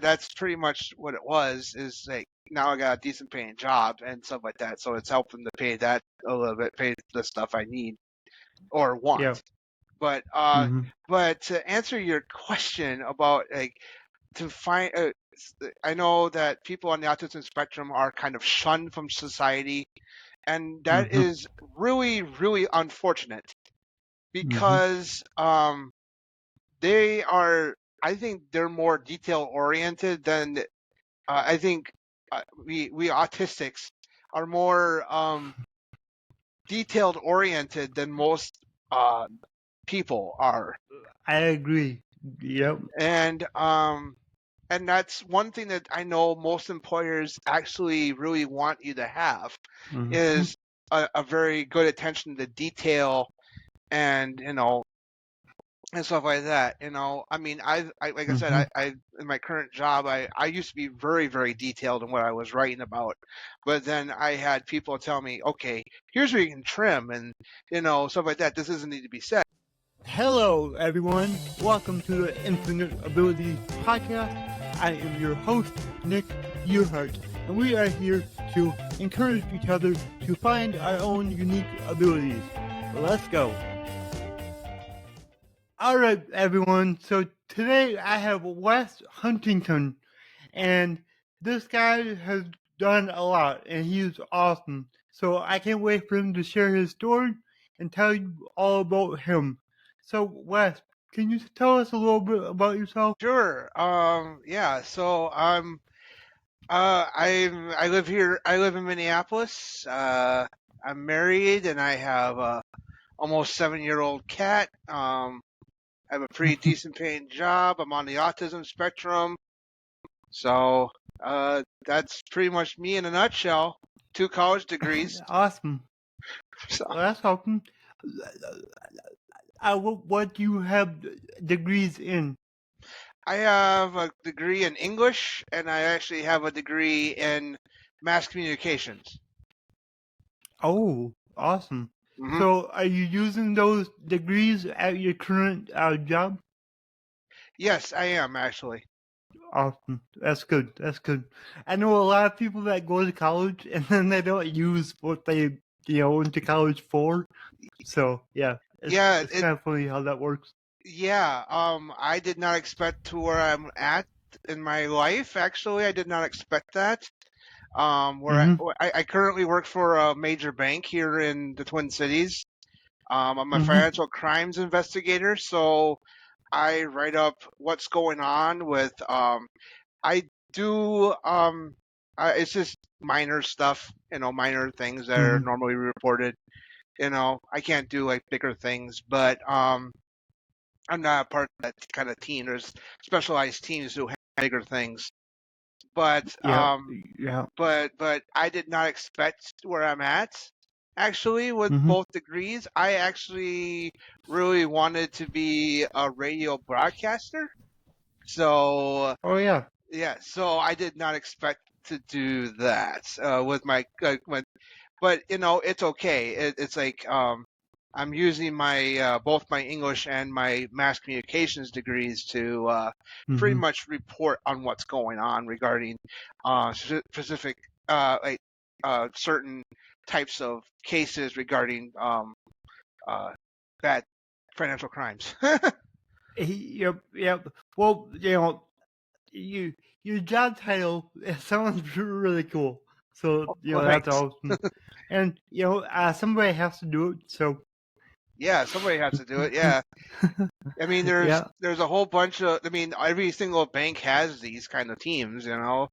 that's pretty much what it was. Is like now I got a decent paying job and stuff like that, so it's helping to pay that a little bit, pay the stuff I need or Yeah. want. But Mm-hmm. but to answer your question about like to find, I know that people on the autism spectrum are kind of shunned from society, and that Mm-hmm. is really really unfortunate Mm-hmm. because they are. I think they're more detail oriented than I think we autistics are more detailed oriented than most uh, people are, I agree. Yep. and that's one thing that I know most employers actually really want you to have Mm-hmm. is a very good attention to detail and and stuff like that. I mean, I like I said, Mm-hmm. I in my current job, I used to be very, very detailed in what I was writing about, but then I had people tell me, okay, here's where you can trim and stuff like that. This doesn't need to be said. Hello, everyone. Welcome to the Infinite Abilities Podcast. I am your host, Nick Yerhart, and we are here to encourage each other to find our own unique abilities. Let's go. All right, everyone. So today I have Wes Huntington, and this guy has done a lot, and he's awesome. So I can't wait for him to share his story and tell you all about him. So Wes, can you tell us a little bit about yourself? Sure. Yeah. So I live here. I live in Minneapolis. I'm married and I have a almost 7-year-old cat. I have a pretty decent paying job. I'm on the autism spectrum. So that's pretty much me in a nutshell. 2 college degrees. Awesome. So Well, that's awesome. What do you have degrees in? I have a degree in English and I actually have a degree in mass communications. Oh, awesome. Hmm. So are you using those degrees at your current job? Yes, I am actually. Awesome. That's good. That's good. I know a lot of people that go to college and then they don't use what they went to college for. So yeah, Yeah, it's kind of funny how that works. yeah. I did not expect to where I'm at in my life. Actually, I did not expect that. Mm-hmm. I currently work for a major bank here in the Twin Cities. I'm a Mm-hmm. financial crimes investigator, so I write up what's going on with. I do. It's just minor stuff, minor things that are Mm-hmm. normally reported. I can't do like bigger things, but I'm not a part of that kind of team. There's specialized teams who have bigger things, but Yeah. Yeah. I did not expect where I'm at. Actually, with Mm-hmm. both degrees, I actually really wanted to be a radio broadcaster. So Oh yeah. yeah, so I did not expect to do that with my but it's okay. It's like I'm using my both my English and my mass communications degrees to pretty Mm-hmm. much report on what's going on regarding specific like certain types of cases regarding uh, bad financial crimes. Yep. Yep. Well, you your job title it sounds really cool. So Well, that's thanks. awesome. And somebody has to do it. So Yeah, somebody has to do it. Yeah. I mean, there's yeah. there's a whole bunch of. I mean, every single bank has these kind of teams. Yeah.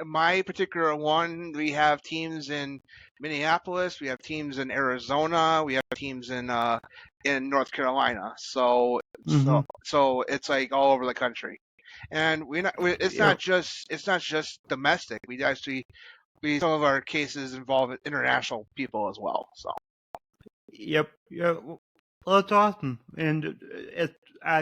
My particular one, we have teams in Minneapolis, we have teams in Arizona, we have teams in North Carolina. Mm-hmm. So it's like all over the country, and Yep. it's not just domestic. We some of our cases involve international people as well. So. Yep. Yep. Well, that's awesome, and it's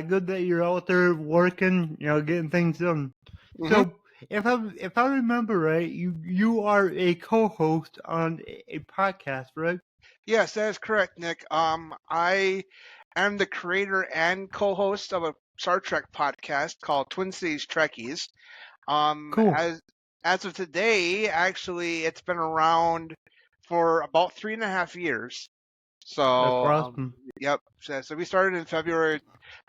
good that you're out there working, getting things done. Hmm. So, if I remember right, you are a co-host on a podcast, right? Yes, that is correct, Nick. I am the creator and co-host of a Star Trek podcast called Cities Trekkies. Cool. As of today, actually, it's been around for about 3.5 years. That's So, awesome. yep. So we started in February.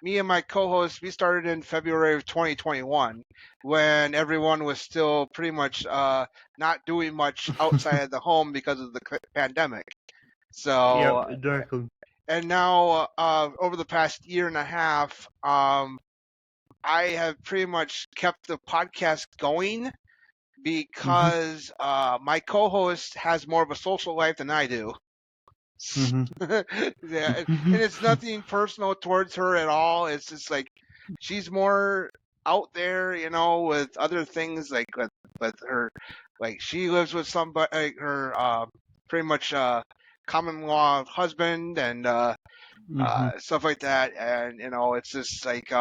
Me and my co-host, we started in February of 2021 when everyone was still pretty much not doing much outside of the home because of the pandemic. Yep, So, exactly. and now over the past year and a half, I have pretty much kept the podcast going Mhm. because my co-host has more of a social life than I do. Mhm. Yeah, and it's nothing personal towards her at all. It's just like she's more out there, with other things like with her, like she lives with somebody, like her pretty much common law husband and Mhm. stuff like that, and it's just like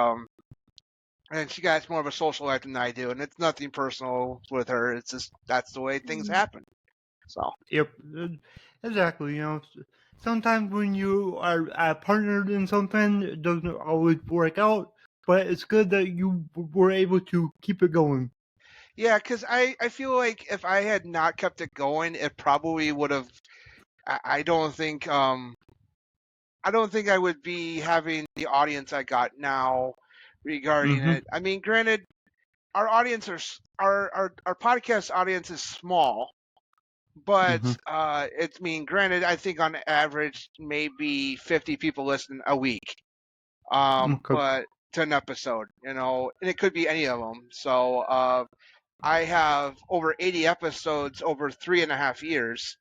and she got more of a social life than I do, and it's nothing personal with her. It's just that's the way things happen. So. Yep, exactly. Sometimes when you are partnered in something, it doesn't always work out, but it's good that you were able to keep it going. Yeah, because I feel like if I had not kept it going, it probably would have. I don't think I would be having the audience I got now regarding Mhm. it. I mean, granted, our audience our podcast audience is small, but Mhm. it's granted, I think on average maybe 50 people listen a week. Okay. But to an episode, and it could be any of them. So I have over 80 episodes over 3.5 years.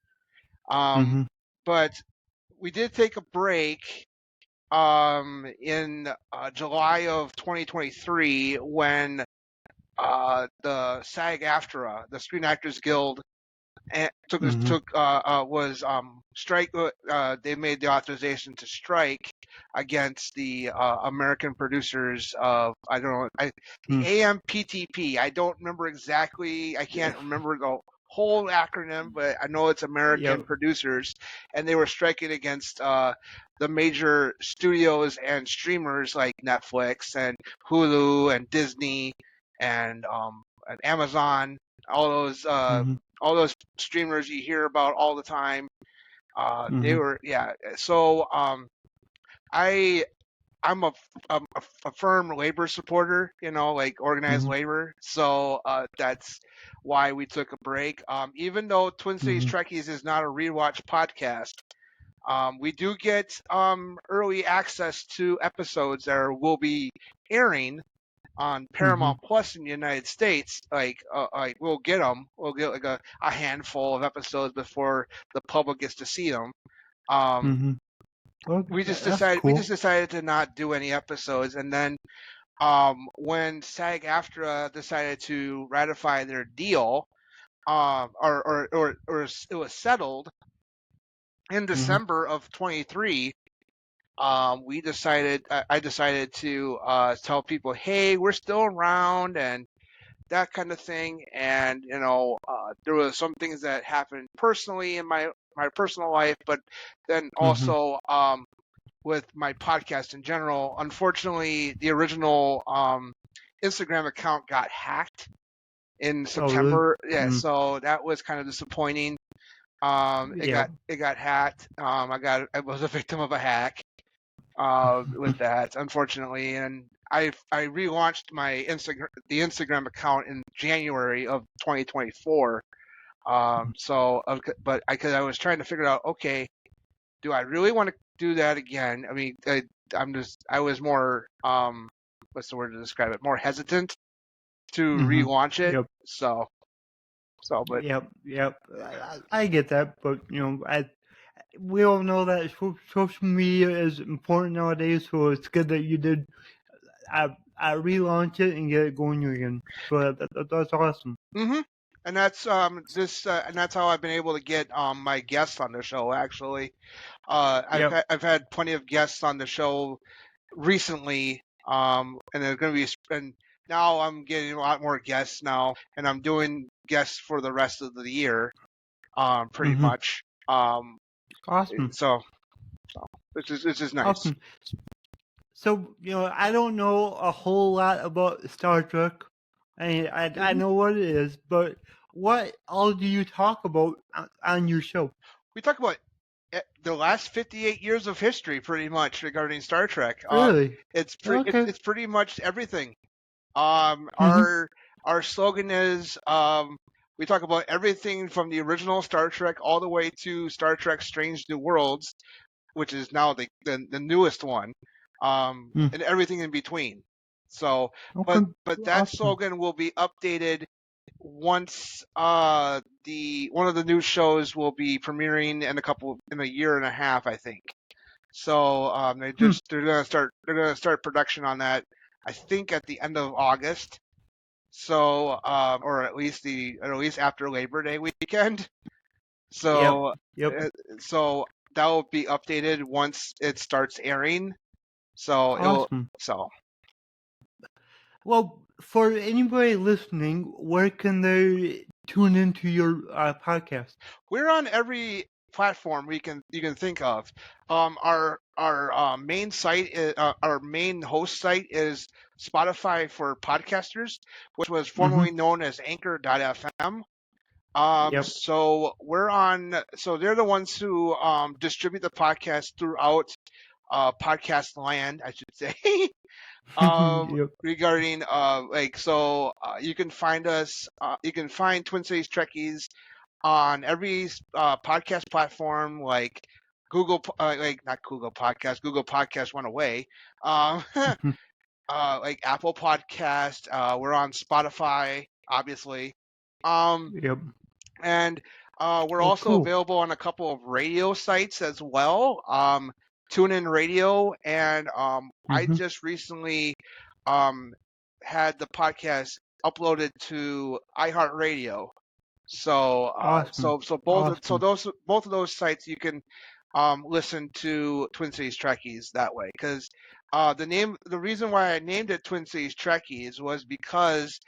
Um, Mhm. but we did take a break in July of 2023 when the SAG-AFTRA, the Screen Actors Guild, Mhm. was strike. They made the authorization to strike against the American producers of I don't know the Mhm. AMPTP. I don't remember exactly. I can't remember the whole acronym, but I know it's American Yep. producers, and they were striking against the major studios and streamers like Netflix and Hulu and Disney and Amazon. All those Mhm. streamers you hear about all the time. They Mhm. were So I I'm a firm labor supporter, like organized Mhm. labor. So that's why we took a break. Even though Twin Cities Mhm. Trekkies is not a rewatch podcast, we do get early access to episodes that will be airing on Mhm. Paramount Plus in the United States. Like we'll get them. We'll get like a handful of episodes before the public gets to see them. Um, Mhm. Well, that's we cool. just decided to not do any episodes, and then when SAG-AFTRA decided to ratify their deal, or it was settled in Mhm. December of 23. We decided I decided to tell people, hey, we're still around and that kind of thing. And there were some things that happened personally in my personal life, but then Mhm. also with my podcast in general. Unfortunately, the original Instagram account got hacked in Oh, really? September. Yeah, Mm. so that was kind of disappointing. Yep. It got hacked. I was a victim of a hack with that, unfortunately, and I relaunched the Instagram account in January of 2024. Because I was trying to figure out, okay, do I really want to do that again? I mean, I was more what's the word to describe it? More hesitant to Mhm. relaunch it. Yep. But Yep. Yep. I get that, but we all know that social media is important nowadays, so it's good that you did. I relaunch it and get it going again. So that's awesome. hmm and that's and that's how I've been able to get my guests on the show. Actually, Yep. I've had plenty of guests on the show recently, and they're going to be and now I'm getting a lot more guests now, and I'm doing guests for the rest of the year, pretty Mhm. much. Awesome. So which is nice. Awesome. So, I don't know a whole lot about Star Trek. I Mhm. know what it is, but what all do you talk about on your show? We talk about the last 58 years of history, pretty much regarding Star Trek. Really? Okay. It's pretty much everything. Mm-hmm. Our slogan is we talk about everything from the original Star Trek all the way to Star Trek: Strange New Worlds, which is now the newest one, Mm. and everything in between. So, Okay. but that Awesome. slogan will be updated once the one of the new shows will be premiering in a year and a half, I think. So Hmm. they're gonna start production on that. I think at the end of August. So or at least after Labor Day weekend. Yep. So Yep. uh, so that will be updated once it starts airing. So it'll Awesome. so Well, for anybody listening, where can they tune into your podcast? we're on every platform you can think of. Our main our main host site is Spotify for podcasters, which was Mm-hmm. formerly known as Anchor.fm. Yep. So we're on. So they're the ones who distribute the podcast throughout podcast land, I should say. Yep. Regarding you can find us. You can find Twin Cities Trekkies on every podcast platform like not Google Podcast. Google Podcast went away. Like Apple Podcast. We're on Spotify, obviously. Um, Yep. and we're Oh, also cool. available on a couple of radio sites as well. TuneIn Radio, and I Mm-hmm. just recently um, had the podcast uploaded to iHeartRadio. So, Awesome. Awesome. both of those sites you can listen to Twin Cities Trekkies that way. Because the reason why I named it Twin Cities Trekkies was because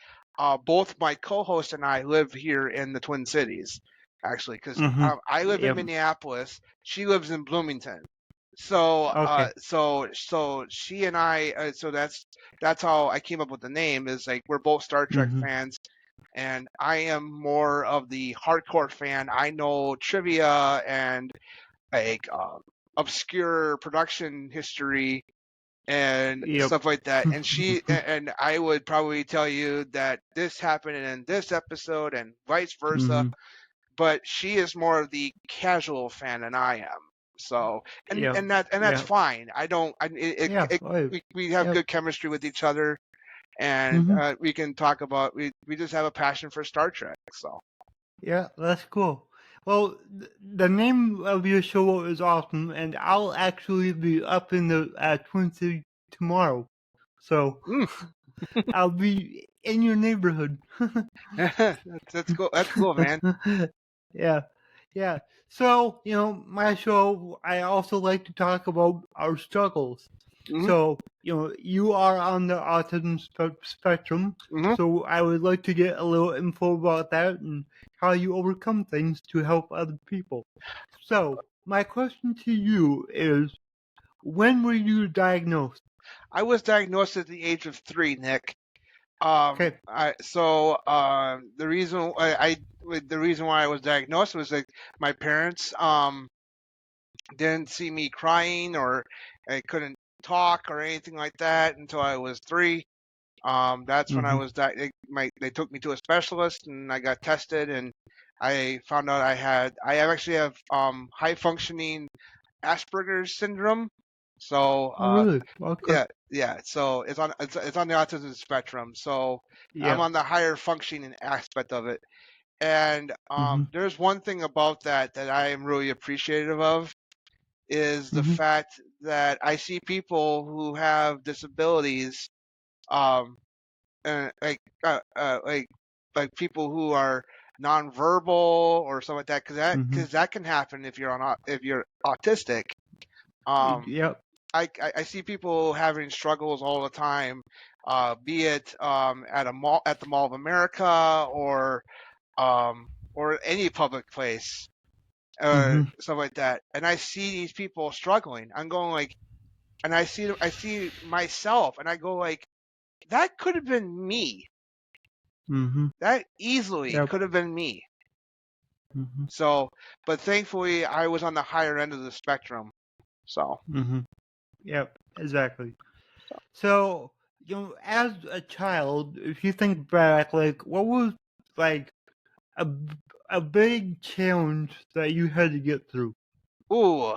both my co-host and I live here in the Twin Cities, actually. Because Mm-hmm. I live in Yep. Minneapolis, she lives in Bloomington. So, Okay. so she and I, so that's how I came up with the name. Is like we're both Star Trek Mm-hmm. fans, and I am more of the hardcore fan. I know trivia and like obscure production history and Yep. stuff like that. And I would probably tell you that this happened in this episode and vice versa. Mm-hmm. But she is more of the casual fan than I am. So Yep. and that's Yep. fine. I don't. Yeah. Oh, We have yep. good chemistry with each other, and Mm-hmm. we can talk about we just have a passion for Star Trek. So. Yeah, that's cool. Well, the name of your show is awesome, and I'll actually be up in the Twin City tomorrow, so Mm. I'll be in your neighborhood. That's cool. That's cool, man. Yeah, yeah. So, my show, I also like to talk about our struggles. Hmm. So, you are on the autism spectrum, Hmm. so I would like to get a little info about that and how you overcome things to help other people. So, my question to you is, when were you diagnosed? I was diagnosed at the age of 3, Nick. Okay. The reason why I was diagnosed was like my parents didn't see me crying or I couldn't talk or anything like that until I was 3. That's when I Mm-hmm. was they took me to a specialist and I got tested and I found out I actually have high functioning Asperger's syndrome. So Oh, really? Okay. yeah. So it's on the autism spectrum. So I'm Yeah. on the higher functioning aspect of it. And Mm-hmm. there's one thing about that I am really appreciative of is the Mm-hmm. fact that I see people who have disabilities, um, uh, like uh, uh, like like people who are nonverbal or something like that, Mm-hmm. because that can happen if you're autistic. Um, Yep. I see people having struggles all the time, be it at the Mall of America or any public place or Mm-hmm. stuff like that. And I see these people struggling. I'm going like, and I see myself, and I go like, that could have been me. Mm-hmm. That easily Yep. could have been me. Mm-hmm. So, but thankfully, I was on the higher end of the spectrum. So, Mm-hmm. Yep. Exactly. So, as a child, if you think back, like, what was like a a big challenge that you had to get through? ooh,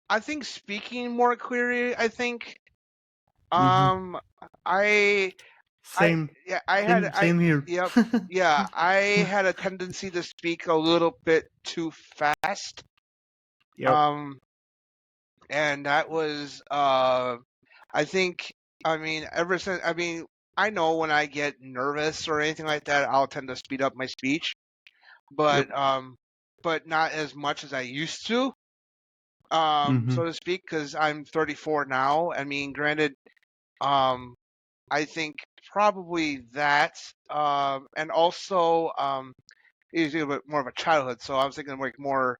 I think speaking more clearly. I think, Mm-hmm. um, I, I, Same, yeah, same here. yep, yeah, I had a tendency to speak a little bit too fast. Yep. Um, and that was, I think, ever since, I know when I get nervous or anything like that, I'll tend to speed up my speech, Yep. but not as much as I used to, Mm-hmm. so to speak, because I'm 34 now. Granted, um, I think probably that, and also, is a little bit more of a childhood. So I was thinking like more,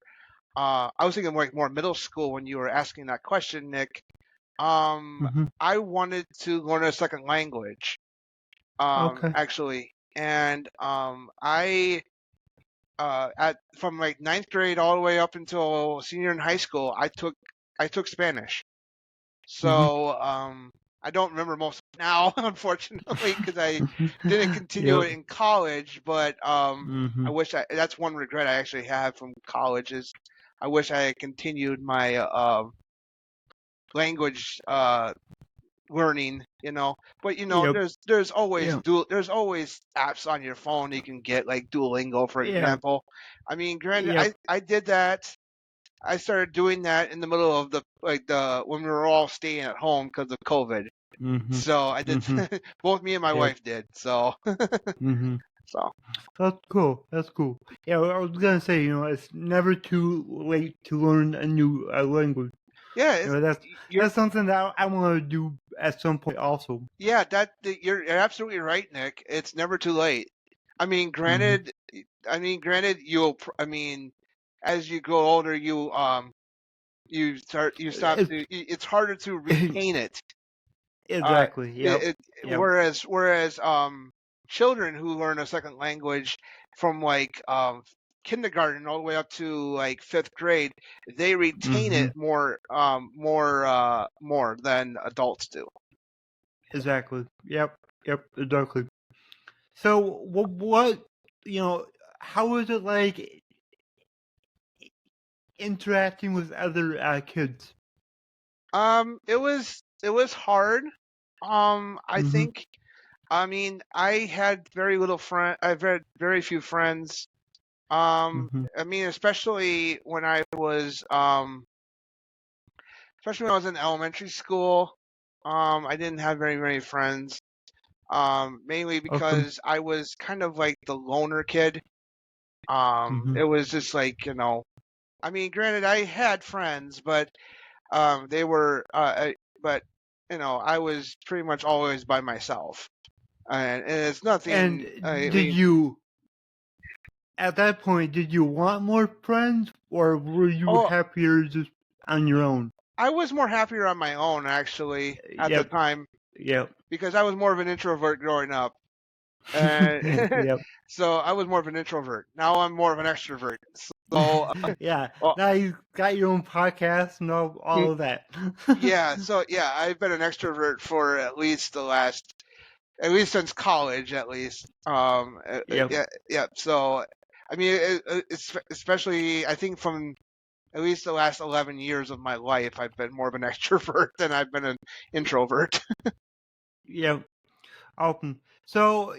more middle school when you were asking that question, Nick. Um, Mm-hmm. I wanted to learn a second language, Okay. actually, and I at from like ninth grade all the way up until senior in high school, I took Spanish. Mm-hmm. So I don't remember most of it now, unfortunately, because I didn't continue Yep. it in college. But Mm-hmm. I wish that's one regret I actually have from college is I wish I had continued my language learning. But Yep. Yep. there's always apps on your phone you can get like Duolingo, for Yeah. example. Granted, Yep. I did that. I started doing that in the middle of the when we were all staying at home because of COVID. Mm-hmm. So I did. Mm-hmm. Both me and my Yep. wife did. So Mm-hmm. so That's cool. That's cool. Yeah, I was gonna say, it's never too late to learn a new language. yeah, you're That's something that I want to do at some point also. yeah you're absolutely right, Nick. It's never too late. I mean, Mm-hmm. granted, granted, as you grow older, you stop It's, to. It's harder to retain it. Uh, exactly. Yep. it, Yep. whereas children who learn a second language from like kindergarten all the way up to like fifth grade, they retain Mm-hmm. it more than adults do. Exactly. Yep. Yep. Exactly. So, what, you know, how is it like interacting with other kids? It was hard. I Mm-hmm. think. I had very little friend. I've had very few friends. Mm-hmm. Especially when I was in elementary school. I didn't have very many friends. Mainly Okay. because I was kind of like the loner kid. Mm-hmm. It was just like, granted, I had friends, but they were, but I was pretty much always by myself, and it's And nothing. did you, at that point, did you want more friends, or were you Oh, happier just on your own? I was more happier on my own actually at the Yep. time Yep. because I was more of an introvert growing up. And Yep. so I was more of an introvert. Now I'm more of an extrovert. So, Yeah. well, Now you got your own podcast and all of that. yeah. So yeah, I've been an extrovert for at least since college, at least. Yep. Yeah, yeah. So, it's especially I think from at least the last 11 years of my life, I've been more of an extrovert than I've been an introvert. Yep. Awesome. So,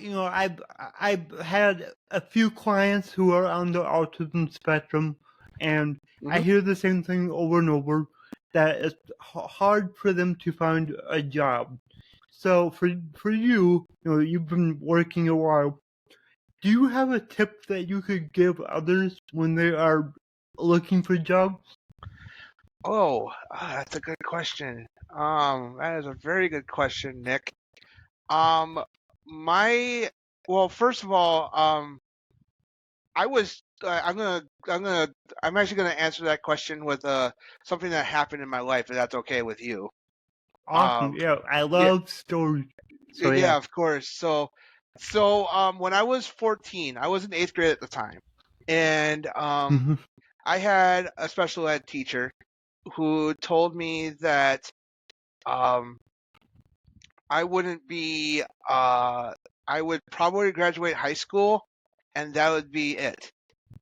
I've had a few clients who are on the autism spectrum, and I Hmm. hear the same thing over and over that it's hard for them to find a job. So, for you, you've been working a while. Do you have a tip that you could give others when they are looking for jobs? Oh, that's a good question. That is a very good question, Nick. Um, my well, first of all, I was I'm actually gonna answer that question with something that happened in my life, if that's okay with you. Awesome. Um, Yeah, I yeah, love stories. So yeah, yeah. of course. When I was 14, I was in eighth grade at the time, and Mhm. I had a special ed teacher who told me that um, I wouldn't be, I would probably graduate high school, and that would be it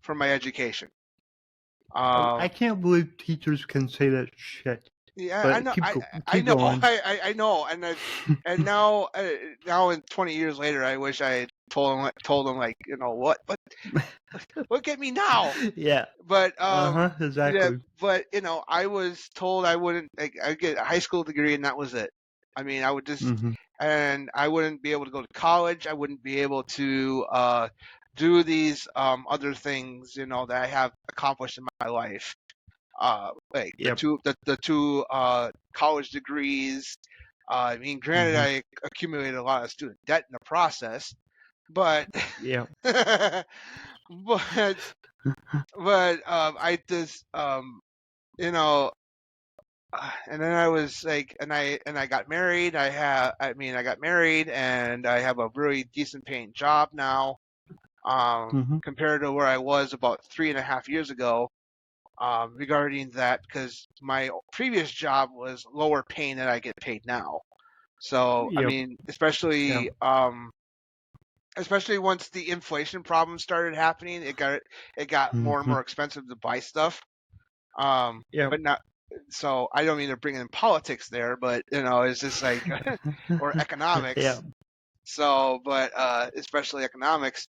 for my education. I Um, can't believe teachers can say that shit. yeah, I But know, I keep know, going. I know, and now, now, in 20 years later, I wish I had told him, like, look at me now. Yeah. But yeah, Exactly. but I was told I wouldn't, like, I'd get a high school degree and that was it. I mean, I would just, Mhm. and I wouldn't be able to go to college. I wouldn't be able to do these other things, that I have accomplished in my life. Like the Yep. two college degrees. I mean, granted, Mhm. I accumulated a lot of student debt in the process, but Yep. but I just you know and then I was like, and I got married. I got married, and I have a really decent paying job now, Mhm. compared to where I was about 3.5 years ago, regarding that, because my previous job was lower paying than I get paid now. So, I Yep. mean, Yep. especially once the inflation problem started happening, it got more and Mhm. more expensive to buy stuff. Yep. But not, so I don't mean to bring in politics there, but it's just like, or economics. Yep. So, but especially economics.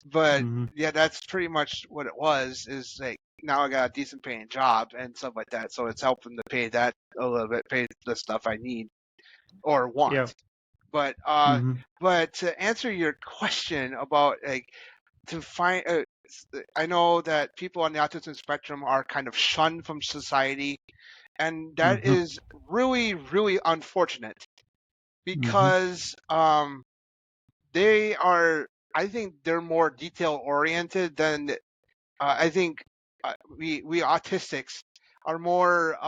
But Mhm. yeah, that's pretty much what it was. Is like, now I got a decent paying job and stuff like that, so it's helping to pay that a little bit, pay the stuff I need or want. Yep. But Mhm. to answer your question about, like, to find, I know that people on the autism spectrum are kind of shunned from society, and that Mhm. is really, really unfortunate, Mhm. because they are. I think they're more detail oriented than, I think, we autistics are more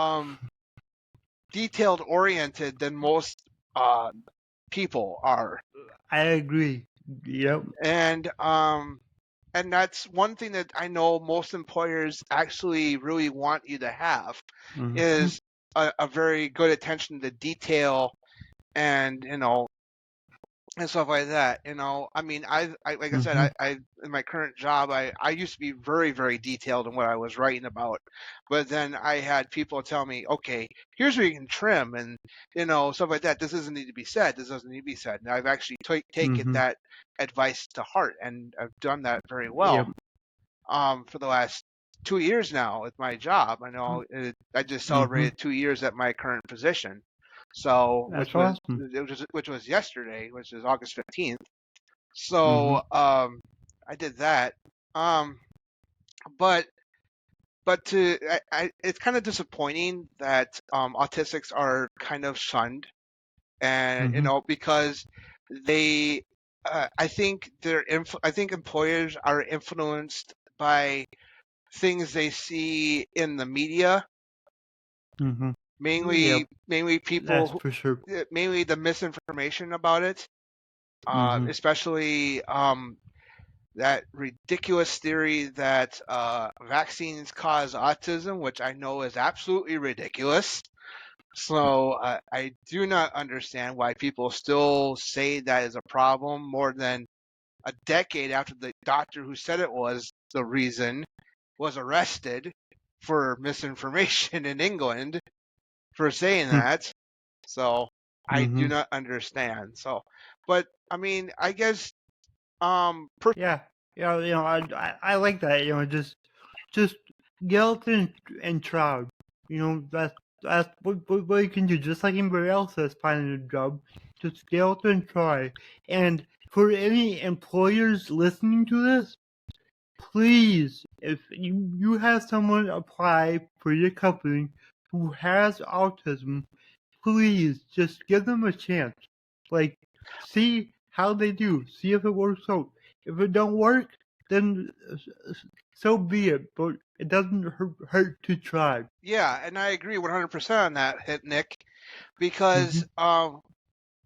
detailed oriented than most uh, people are, I agree. Yep. and that's one thing that I know most employers actually really want you to have, Mhm. is a very good attention to detail, and and stuff like that. I mean, I like I said, Mhm. I in my current job, I used to be very, very detailed in what I was writing about, but then I had people tell me, okay, here's where you can trim, and stuff like that. This doesn't need to be said. This doesn't need to be said. And I've actually taken Mhm. that advice to heart, and I've done that very well. Yep. For the last 2 years now with my job. I just Mhm. celebrated 2 years at my current position. So, That's awesome. which was yesterday, which is August 15th. So, Mhm. I did that. Um, but it's kind of disappointing that autistics are kind of shunned, and Mhm. because they, I think employers are influenced by things they see in the media, Mhm. Yep. mainly That's for sure. mainly the misinformation about it, Mhm. especially that ridiculous theory that vaccines cause autism, which I know is absolutely ridiculous. So I do not understand why people still say that is a problem more than a decade after the doctor who said it was the reason was arrested for misinformation in England for saying that. So I do Mhm. not understand. So, but I mean, I guess, Yeah. Yeah. I like that. Just get out there and try. That's what you can do. Just like anybody else that's finding a job, just get out there and try. And for any employers listening to this, please, if you have someone apply for your company who has autism, please just give them a chance. Like, see how they do. See if it works out. If it don't work, then so be it. But it doesn't hurt to try. Yeah, and I agree 100% on that, Nick, because Mhm.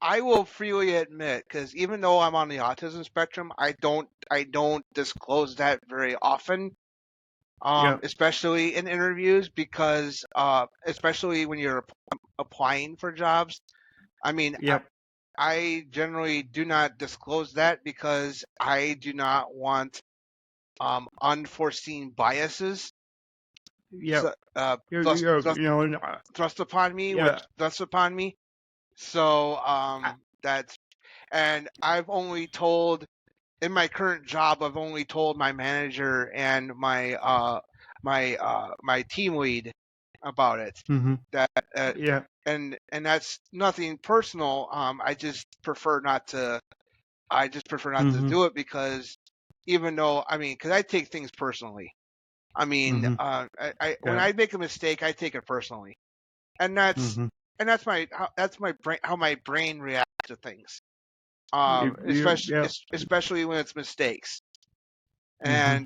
I will freely admit, because even though I'm on the autism spectrum, I don't disclose that very often, Yep. especially in interviews, because especially when you're applying for jobs. I mean, Yep. I generally do not disclose that because I do not want unforeseen biases Yep. thrust, thrust You know. thrust upon me, which Yeah. thrust upon me. So I, that's and I've only told in my current job, I've only told my manager and my team lead about it. mhm. That Yeah. and that's nothing personal. I just prefer not to Mhm. do it because even though I mean, because I take things personally. I mean, Mhm. I when Yeah. I make a mistake, I take it personally, and that's Mhm. and that's my brain how my brain reacts to things. Yep. Especially when it's mistakes, Mhm.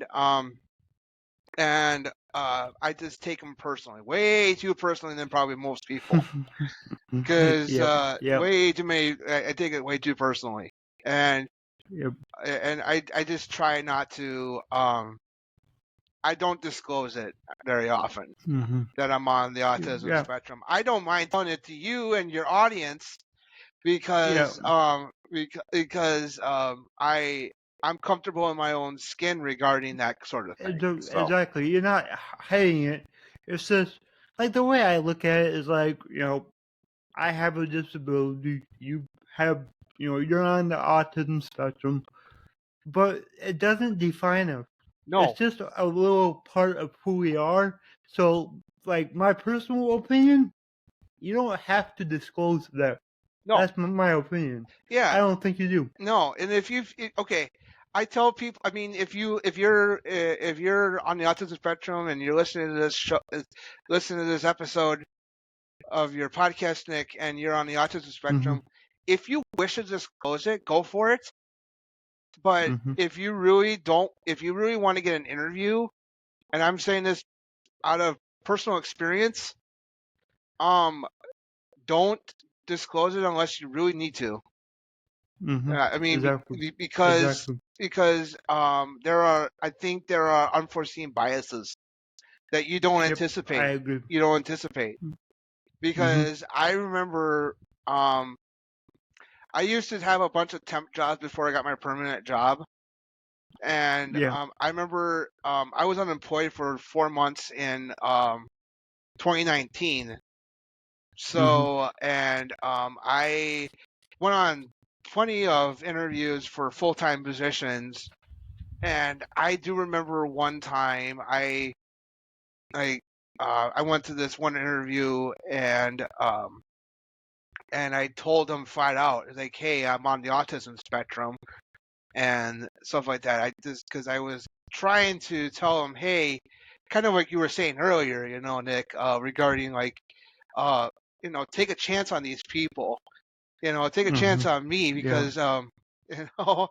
and I just take them personally, way too personally than probably most people, because Yep. Yep. way too many. I take it way too personally, and Yep. I just try not to. I don't disclose it very often Mhm. that I'm on the autism Yeah. spectrum. I don't mind telling it to you and your audience Yeah. because I'm comfortable in my own skin regarding that sort of thing. So Exactly. You're not hiding it. It's just like the way I look at it is like, I have a disability. You have, you're on the autism spectrum, but it doesn't define us. It's no, just a little part of who we are. So, like, my personal opinion, you don't have to disclose that. no, That's my opinion. I yeah, don't think you do. no. And if you okay, I tell people. I mean, if you're on the autism spectrum and you're listening to this show, listening to this episode of your podcast, Nick, and you're on the autism Hmm. spectrum, if you wish to disclose it, go for it. But Hmm. if you really want to get an interview, and I'm saying this out of personal experience, um, don't disclose it unless you really need to. Hmm. I mean, Exactly. because Exactly. I think there are unforeseen biases that you don't Yep. I anticipate. agree. You don't anticipate Hmm. because I remember um, I used to have a bunch of temp jobs before I got my permanent job, and Yeah. I remember I was unemployed for 4 months in 2019. Hmm. So, and I went on plenty of interviews for full-time positions, and I do remember one time I I went to this one interview and I told them flat out like, hey, I'm on the autism spectrum and stuff like that. I just because I was trying to tell them, hey, kind of like you were saying earlier, Nick, regarding like uh, take a chance on these people. Take a Hmm. chance on me Yeah. because you know,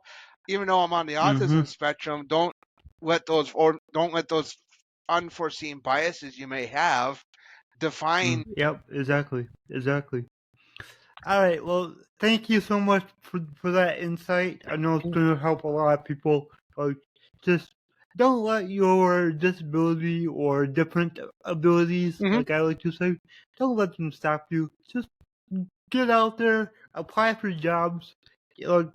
even though I'm on the Hmm. autism spectrum, don't let those unforeseen biases you may have define. Yep. Exactly. Exactly. All right. Well, thank you so much for that insight. I know it's going to help a lot of people. Like, just don't let your disability or different abilities, Mhm. like I like to say, don't let them stop you. Just get out there, apply for jobs. You know,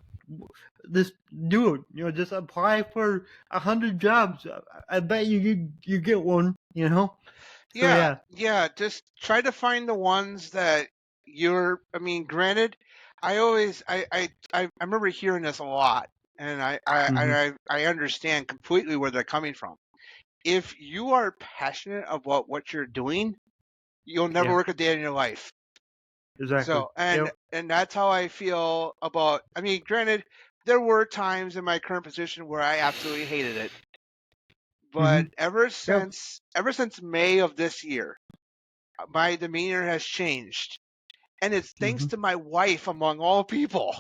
just do it. Just apply for 100 jobs. I bet you get one. So Yeah, yeah. yeah. Just try to find the ones that you're. I mean, granted, I always, I remember hearing this a lot, and Mhm. I understand completely where they're coming from. If you are passionate about what you're doing, you'll never Yeah. work a day in your life. Exactly. So, and Yep. and that's how I feel about. I mean, granted, there were times in my current position where I absolutely hated it, but Mhm. Yep. ever since May of this year, my demeanor has changed, and it's thanks Mhm. to my wife among all people.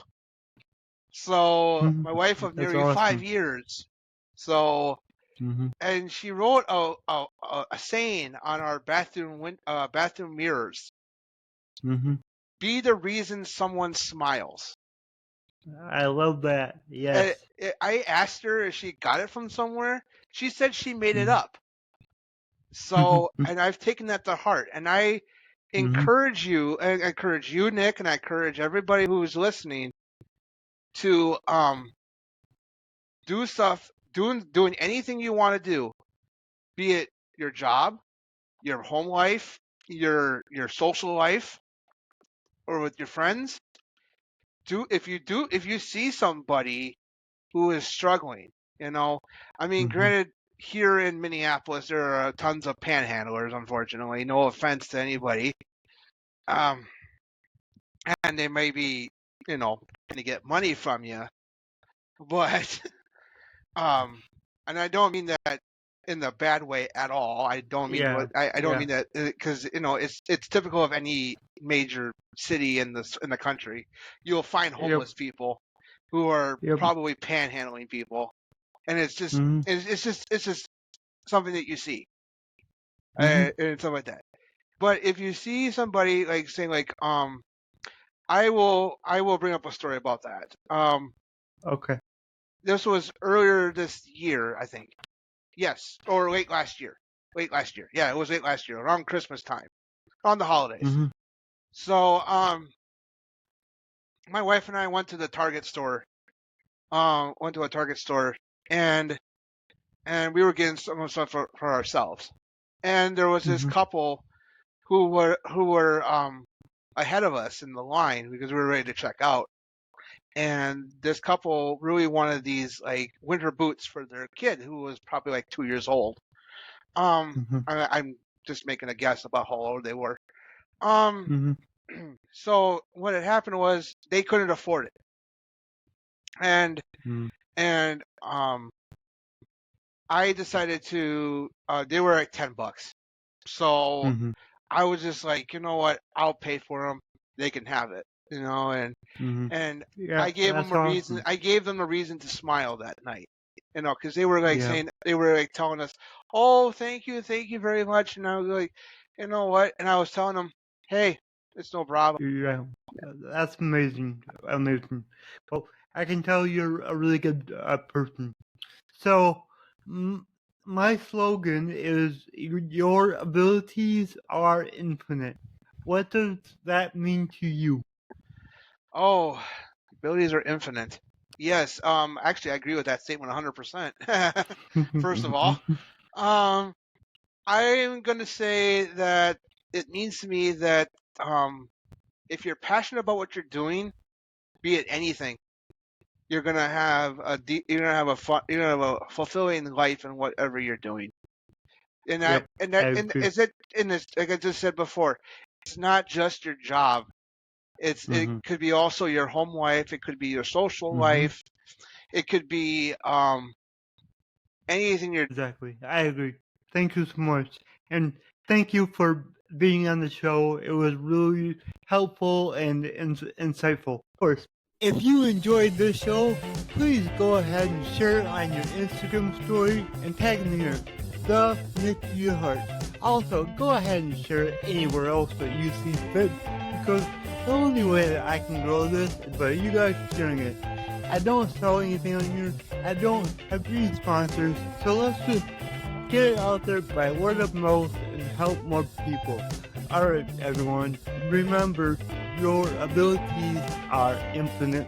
So, Mhm. my wife of That's nearly five awesome. years. So, and she wrote a saying on our bathroom mirrors: "Be the reason someone smiles." I love that. And Yes. I asked her if she got it from somewhere. She said she made it Mhm. up. So, and I've taken that to heart, and I encourage you, Nick, and I encourage everybody who's listening to do stuff, doing anything you want to do, be it your job, your home life, your social life, or with your friends. If you see somebody who is struggling, I mean, granted, here in Minneapolis there are tons of panhandlers, unfortunately. No offense to anybody. Um, and they may be, trying to get money from you, but and I don't mean that in the bad way at all. I don't mean Yeah. what I don't Yeah. mean that because it's typical of any major city in the country. You'll find Yep. homeless people who are Yep. probably panhandling people, and it's just Mhm. it's just something that you see Mhm. and stuff like that. But if you see somebody like saying like I will bring up a story about that. Okay. This was earlier this year, I think. Yes, or late last year. Late last year. Yeah, it was late last year, around Christmas time, on the holidays. Mhm. So, my wife and I went to the Target store. Went to a Target store, and we were getting some stuff for ourselves. And there was this Mhm. couple who were ahead of us in the line because we were ready to check out. And this couple really wanted these like winter boots for their kid who was probably like 2 years old. Mhm. I'm just making a guess about how old they were. Um, Mhm. so what had happened was they couldn't afford it, and Mhm. and I decided to. They were like $10, so Mhm. I was just like, you know what, I'll pay for them. They can have it, Mhm. and Yeah, I gave them that's a reason. awesome. I gave them a reason to smile that night, because they were like Yeah. saying, they were like telling us, "Oh, thank you very much," and I was like, you know what, and I was telling them, "Hey, it's no problem." Yeah. That's amazing. Amazing. Well, I can tell you're a really good person. So, m- my slogan is your abilities are infinite. What does that mean to you? Oh, abilities are infinite. Yes, actually, I agree with that statement 100%. First of all, um, I'm gonna say that it means to me that um, if you're passionate about what you're doing, be it anything, you're gonna have a fun, you're gonna have a fulfilling life in whatever you're doing. And that Yep, and I that and agree. is it in this, like I just said before, it's not just your job. It Mm-hmm. could be also your home life. It could be your social Mm-hmm. life. It could be anything you're. Exactly. I agree. Thank you so much. And thank you for being on the show. It was really helpful and insightful. Of course. If you enjoyed this show, please go ahead and share it on your Instagram story and tag me in it, the Nick Yerhart. Also, go ahead and share it anywhere else that you see fit, because the only way that I can grow this is by you guys sharing it. I don't sell anything on here. I don't have any sponsors, so let's just get it out there by word of mouth and help more people. Alright, everyone, remember your abilities are infinite.